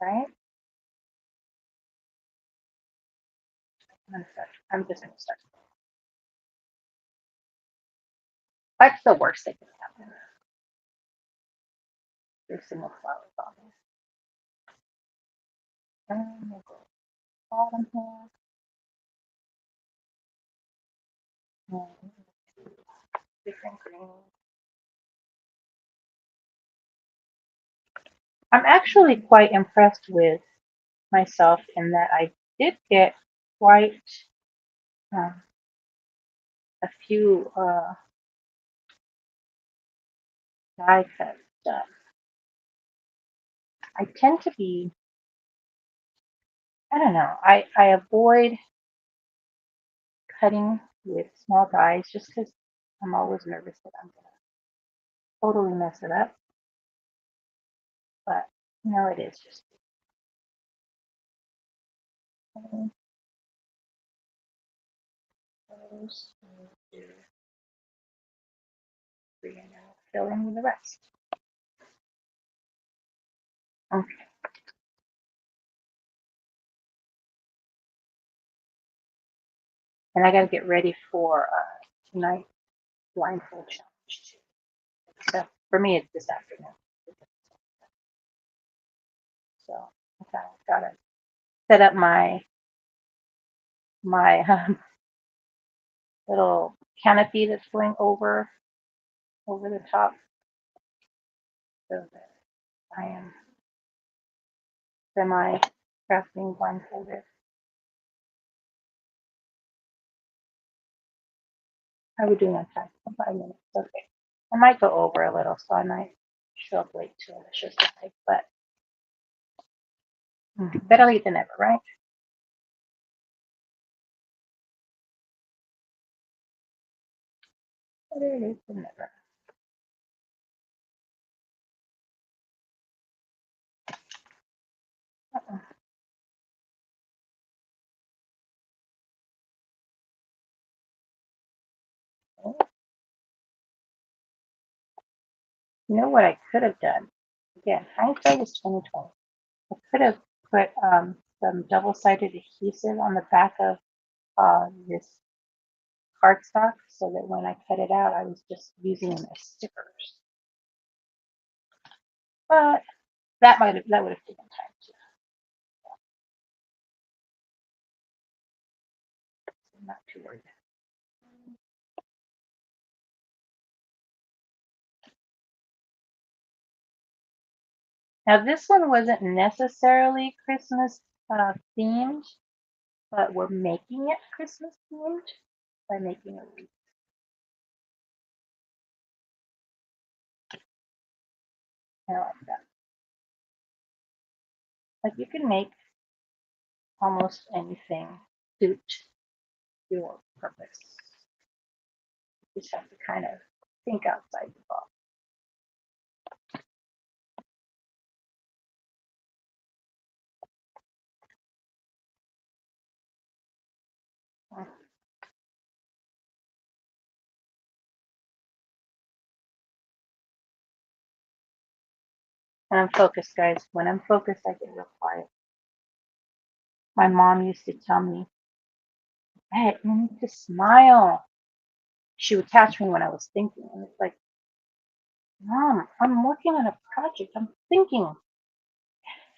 Speaker 2: right? I'm just gonna start. That's the worst that can happen. There's some more flowers on there. And we'll go bottom here. And different greens. I'm actually quite impressed with myself in that I did get quite um, a few die cuts done. I tend to be, I don't know, I avoid cutting with small dies just because I'm always nervous that I'm going to totally mess it up. But, you know, it is just. Those, 2, 3, and now fill in with the rest. Okay. And I got to get ready for tonight's blindfold challenge too. So for me, it's this afternoon. So I gotta set up my little canopy that's going over the top so that I am semi crafting blindfolded. How are we doing on time? 5 minutes. Okay. I might go over a little, so I might show up late to Alicia's live, but better late than never, right? Better late than never. You know what I could have done? Again, hindsight is 2020. I could have put some double-sided adhesive on the back of this cardstock so that when I cut it out, I was just using them as stickers. But that would have taken time too. I'm not too worried. Now this one wasn't necessarily Christmas themed, but we're making it Christmas themed by making a wreath. I like that. Like you can make almost anything suit your purpose. You just have to kind of think outside the box. And I'm focused, guys. When I'm focused, I get real quiet. My mom used to tell me, hey, you need to smile. She would catch me when I was thinking. And it's like, Mom, I'm working on a project. I'm thinking.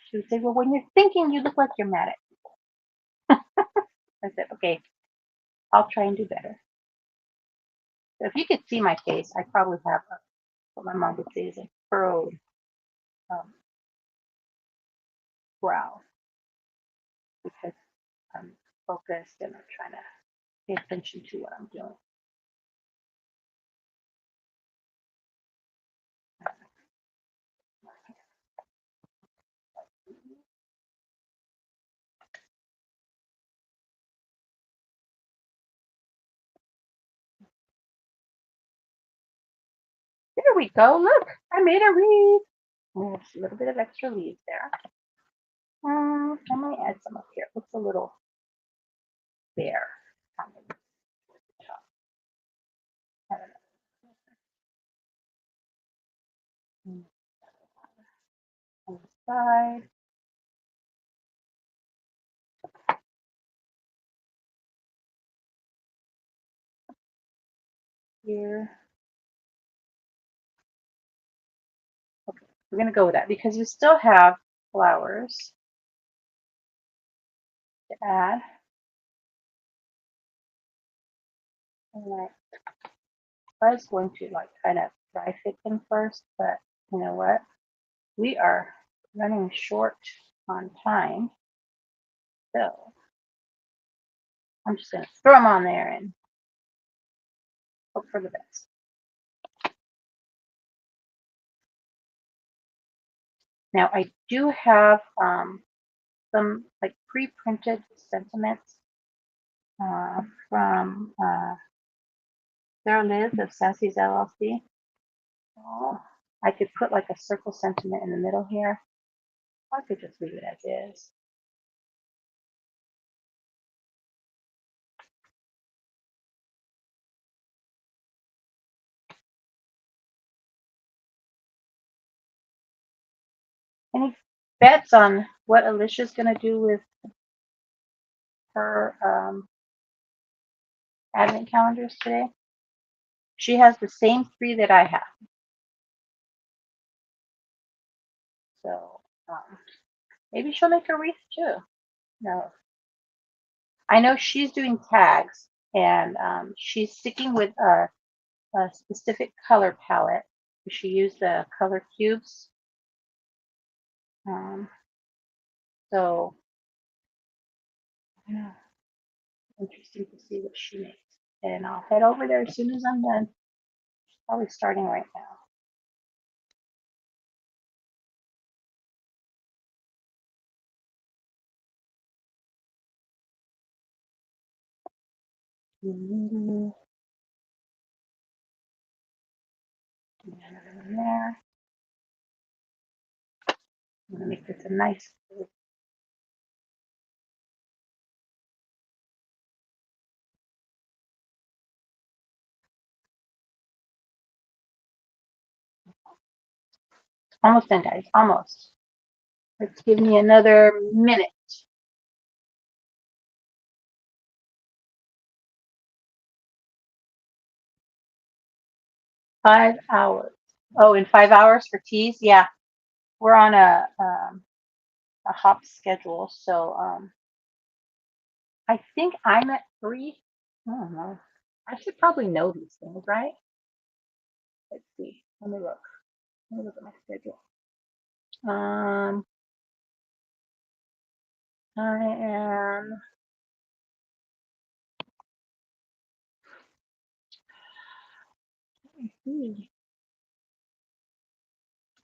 Speaker 2: She would say, well, when you're thinking, you look like you're mad at me. I said, okay, I'll try and do better. So if you could see my face, I probably have what my mom would say is a furrowed um, brow because I'm focused and I'm trying to pay attention to what I'm doing. we go. Look, I made a wreath. There's a little bit of extra leaves there. I might add some up here. It looks a little bare on the top. I don't know. On the side. Here. Okay, we're going to go with that because we still have flowers to add. And I was going to like kind of dry fit them first, but you know what? We are running short on time. So I'm just going to throw them on there and hope for the best. Now I do have some like pre-printed sentiments from Sarah Liz of Sassy's LLC. Oh, I could put like a circle sentiment in the middle here. I could just leave it as is. Any bets on what Alicia's going to do with her advent calendars today? She has the same 3 that I have. So maybe she'll make a wreath too. No. I know she's doing tags and she's sticking with a specific color palette. She used the color cubes. So yeah, interesting to see what she makes. And I'll head over there as soon as I'm done. Probably starting right now. And another one there. I'm gonna make this a nice. Almost done, guys. Almost. Let's give me another minute. 5 hours. Oh, in 5 hours for teas? Yeah, we're on a hop schedule, so I think I'm at 3. I don't know. I should probably know these things, right? Let's see. Let me look. Let me look at my schedule. I am. Let me see.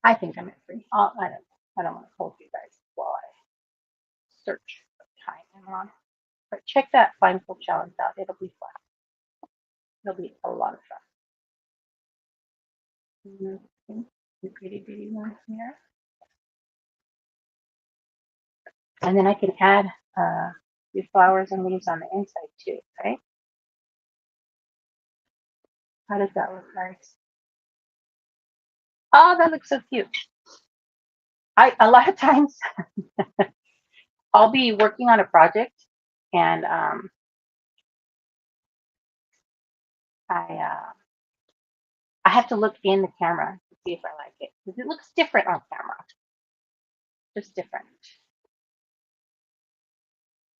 Speaker 2: I think I'm at 3. I don't want to hold you guys while I search for time I'm on. But check that blindfold challenge out. It'll be fun. It'll be a lot of fun. The pretty bitty one here. And then I can add the flowers and leaves on the inside too, right? How does that look, guys? Oh, that looks so cute. A lot of times I'll be working on a project and I have to look in the camera to see if I like it because it looks different on camera, just different.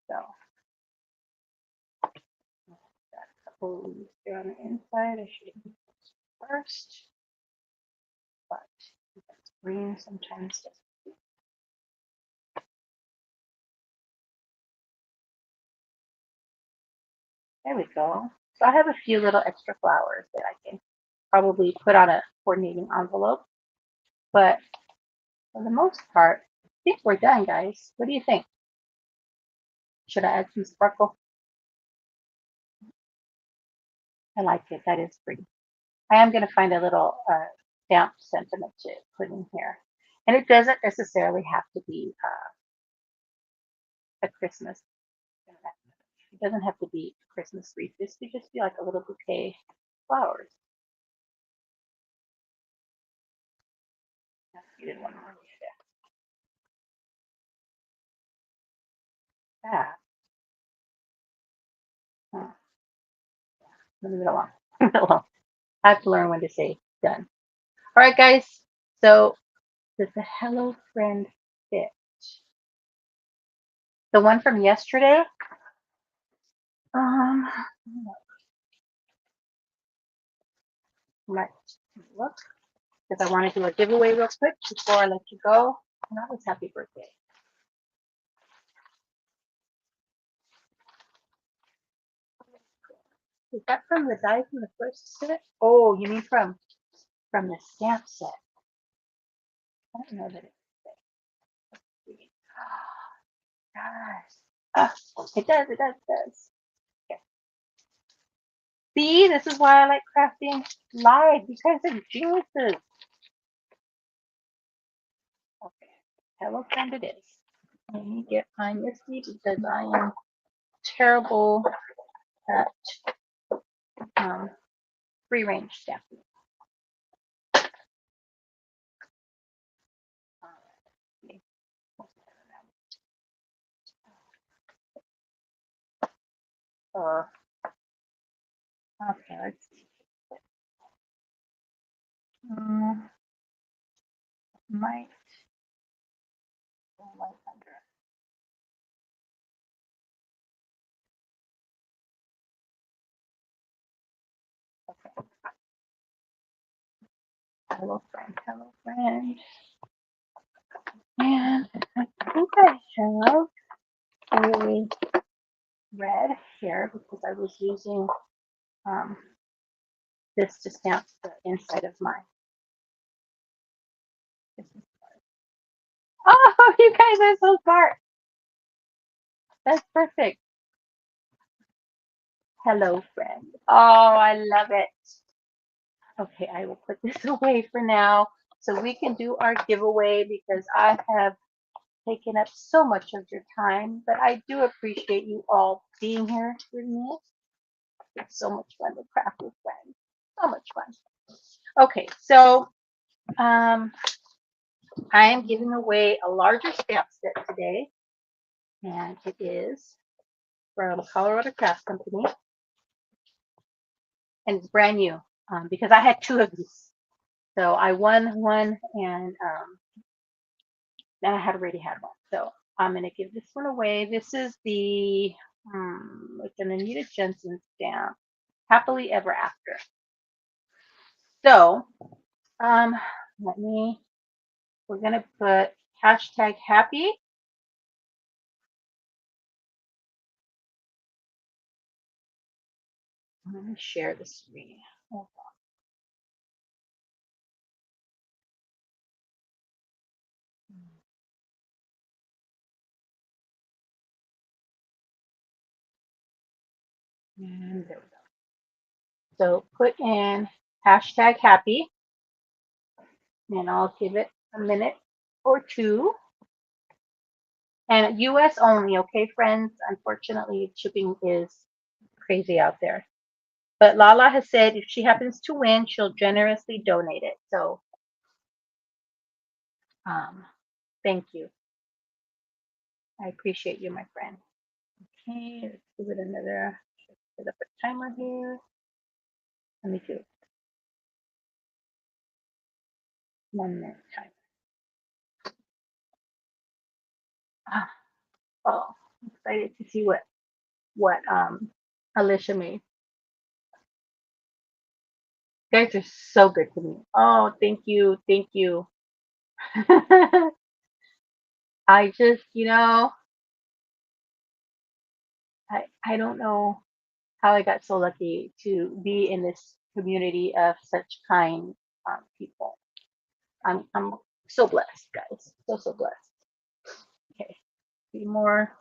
Speaker 2: So got a couple of leaves here on the inside. I should do this first, but that's green sometimes. There we go. So I have a few little extra flowers that I can probably put on a coordinating envelope. But for the most part, I think we're done, guys. What do you think? Should I add some sparkle? I like it. That is pretty. I am going to find a little stamp sentiment to put in here. And it doesn't necessarily have to be a Christmas. It doesn't have to be a Christmas wreath. This could just be like a little bouquet of flowers. You didn't want to remove that. Oh, leave it alone. Leave it alone. I have to learn when to say done. All right, guys. So does the Hello Friend fit? The one from yesterday? Um, might look because I want to do a giveaway real quick before I let you go. And that was happy birthday. Is that from the die from the first set? Oh, you mean from the stamp set? I don't know that it. Gosh. It does. It does. It does. Okay. See, this is why I like crafting live. You guys are geniuses. Okay. Hello, friend. It is. Let me get my Misty because I am terrible at free range stamping. Uh, okay, let's see. Might go right under. Okay. Hello, friend. Hello, friend. And I think I have a red here because I was using um, this to stamp the inside of my. Oh, you guys are so smart. That's perfect. Hello, friend. Oh, I love it. Okay, I will put this away for now so we can do our giveaway because I have taken up so much of your time, but I do appreciate you all being here with me. It's so much fun to craft with friends. So much fun. Okay, so I am giving away a larger stamp set today, and it is from Colorado Craft Company, and it's brand new because I had two of these. So I won one, and then I had already had one. So I'm going to give this one away. This is the it's an Anita Jensen stamp, Happily Ever After. So let me, we're going to put hashtag happy. Let me share the screen. Hold on. And there we go. So put in hashtag happy, and I'll give it a minute or two. And US only, okay, friends? Unfortunately, shipping is crazy out there. But Lala has said if she happens to win, she'll generously donate it. So thank you. I appreciate you, my friend. Okay, let's give it another, set up a timer here. Let me do 1 minute timer. Oh, I'm excited to see what Alicia made. You guys are so good to me. Oh, thank you, thank you. I just, I don't know how I got so lucky to be in this community of such kind people. I'm so blessed, guys. So blessed. Okay, a few more.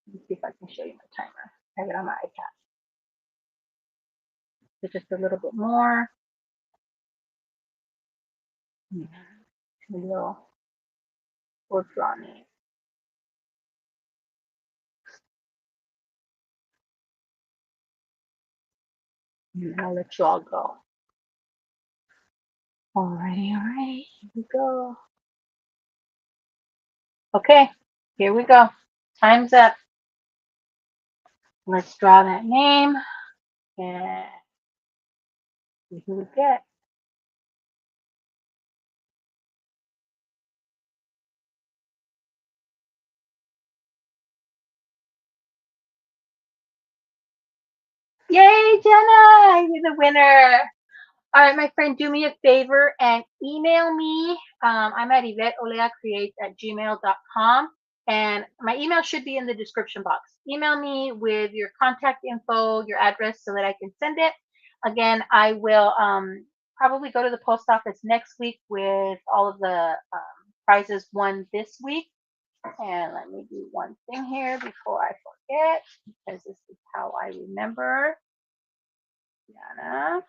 Speaker 2: Let me see if I can show you my timer. I have it on my iPad. So just a little bit more. Hello, Rodrani. I'll let you all go. Alrighty, here we go. Okay, here we go. Time's up. Let's draw that name and see who we get. Yay, Jenna! You're the winner. All right, my friend, do me a favor and email me. I'm at YvetteOleaCreates@gmail.com. And my email should be in the description box. Email me with your contact info, your address, so that I can send it. Again, I will probably go to the post office next week with all of the prizes won this week. And let me do one thing here before I forget, because this is how I remember. Diana.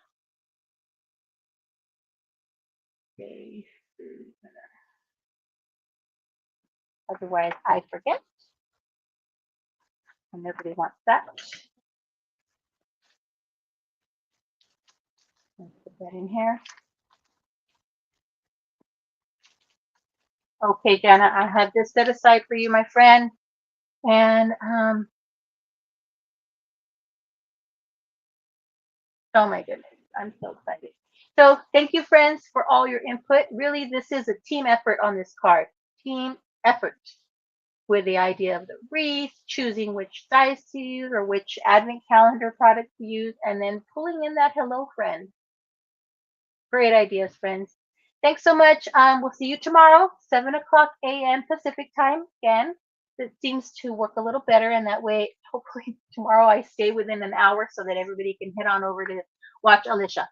Speaker 2: Okay. Otherwise, I forget. And nobody wants that. Let's put that in here. Okay, Jana, I have this set aside for you, my friend. And oh my goodness, I'm so excited. So thank you, friends, for all your input. Really, this is a team effort on this card. Team effort with the idea of the wreath, choosing which size to use or which advent calendar product to use, and then pulling in that hello friend. Great ideas, friends. Thanks so much. We'll see you tomorrow, 7 o'clock a.m. Pacific time. Again, it seems to work a little better, and that way, hopefully, tomorrow I stay within an hour so that everybody can head on over to watch Alicia.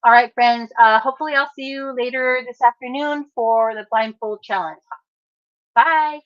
Speaker 2: All right, friends. Hopefully, I'll see you later this afternoon for the blindfold challenge. Bye.